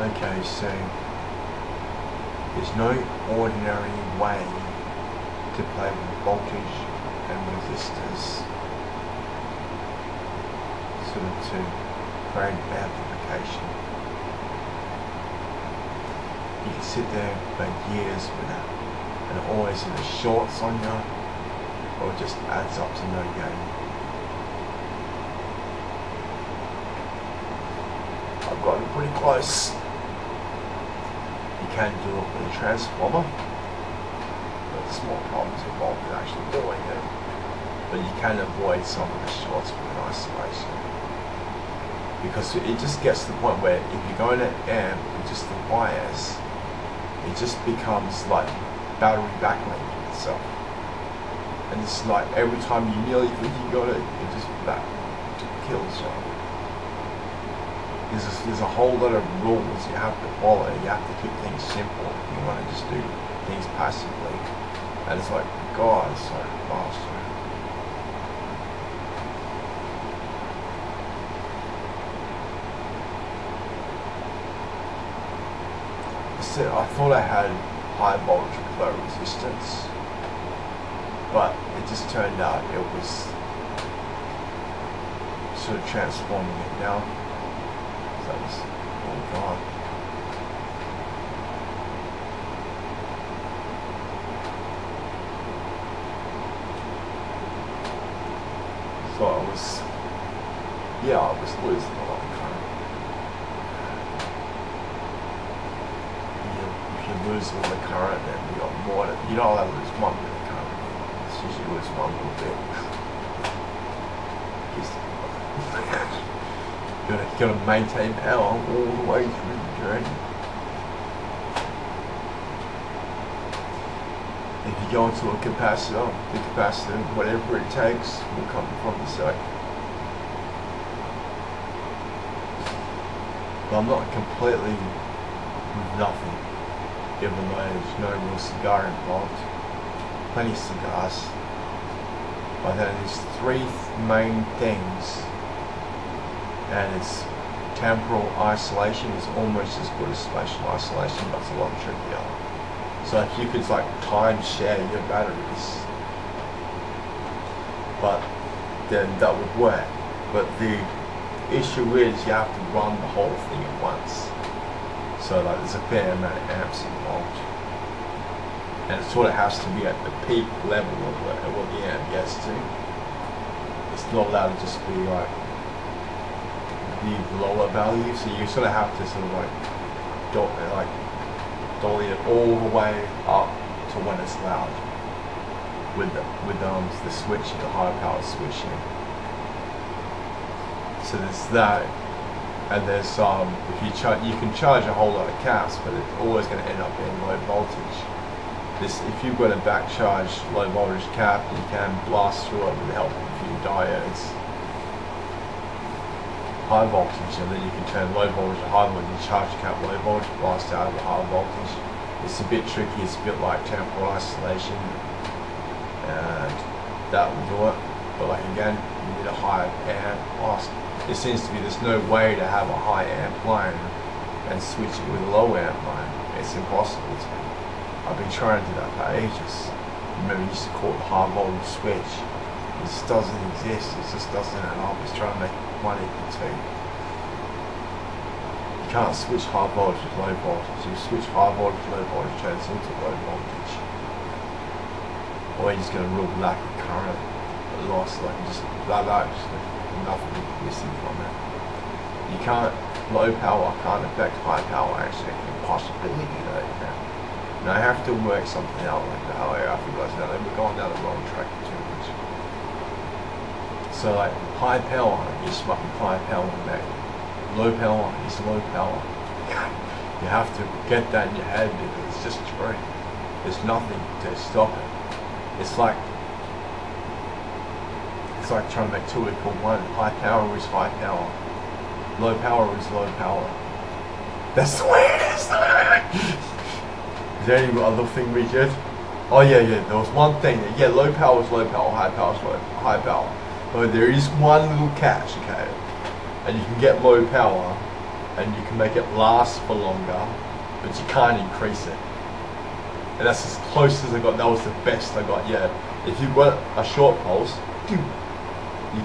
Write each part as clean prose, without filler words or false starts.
Okay, so there's no ordinary way to play with voltage and resistors sort of to create amplification. You can sit there for years with that and it always either shorts on you or it just adds up to no gain. I've gotten pretty close. You can do it with a transformer, but small problems involved with actually doing it. But you can avoid some of the shorts with an isolation. Because it just gets to the point where if you're going to amp with just the wires, it just becomes like battery backlinking itself. And it's like every time you nearly think you got it, it just back kills you. There's a whole lot of rules you have to follow. You have to keep things simple. You want to just do things passively. And it's like, God, it's so fast. I thought I had high voltage with low resistance, but it just turned out it was sort of transforming it now. So that was all gone. So I was losing a lot of current. If you lose all the current, then you got more. You don't allowed to lose one bit of current. It's usually lose one little bit. You gotta maintain power all the way through the journey. If you go into a capacitor, the capacitor, whatever it takes, will come from the circuit. But I'm not completely with nothing, even though there's no real cigar involved. Plenty of cigars. But then there's three main things, and it's temporal isolation is almost as good as spatial isolation, but it's a lot trickier. So if you could like time share your batteries, but then that would work. But the issue is you have to run the whole thing at once. So like there's a fair amount of amps involved. And it sort of has to be at the peak level of what the amp gets to. It's not allowed to just be like the lower value, so you sort of have to sort of like dolly it all the way up to when it's loud with the switching, the high power switching. So there's that, and there's if you can charge a whole lot of caps, but it's always going to end up being low voltage. If you've got a back charge low voltage cap, you can blast through it with the help of a few diodes. High voltage, and then you can turn low voltage to high voltage, charge cap low voltage, blast out of the high voltage. It's a bit tricky, it's a bit like temporal isolation, and that will do it. But like again, you need a high amp. It seems to be there's no way to have a high amp line and switch it with a low amp line. It's impossible to. I've been trying to do that for ages. Remember, you used to call it the high voltage switch. It just doesn't exist. It just doesn't add up. It's trying to make 1 equal 2. You can't switch high voltage with low voltage. You switch high voltage to low voltage, turns into low voltage. Or you're just going to real lack of current loss, like just like that, just nothing missing from it. You can't, low power can't affect high power actually. It can possibly do that. And I have to work something out like that. I realize now that we're going down the wrong track too much. So like high power is fucking high power, mate. Low power is low power. You have to get that in your head because it's just true. There's nothing to stop it. It's like trying to make 2 equal 1. High power is high power. Low power is low power. That's the way it is. Is there any other thing we did? Oh yeah, there was one thing. Yeah, low power is low power, high power is high power. But there is one little catch, okay? And you can get low power and you can make it last for longer, but you can't increase it. And that's as close as I got. That was the best I got. Yeah, if you've got a short pulse, you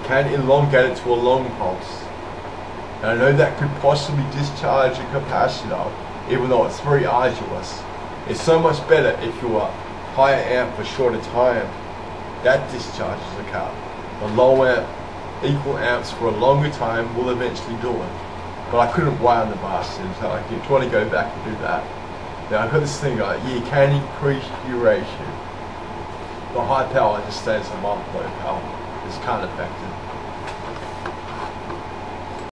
can elongate it to a long pulse. And I know that could possibly discharge a capacitor, even though it's very arduous. It's so much better if you're a higher amp for shorter time. That discharges a cap. The low amp, equal amps for a longer time will eventually do it. But I couldn't wire the bastard, so I keep trying to go back and do that. Now I've got this thing like, you can increase duration. The high power just stays a month, low power. It's kind of effective.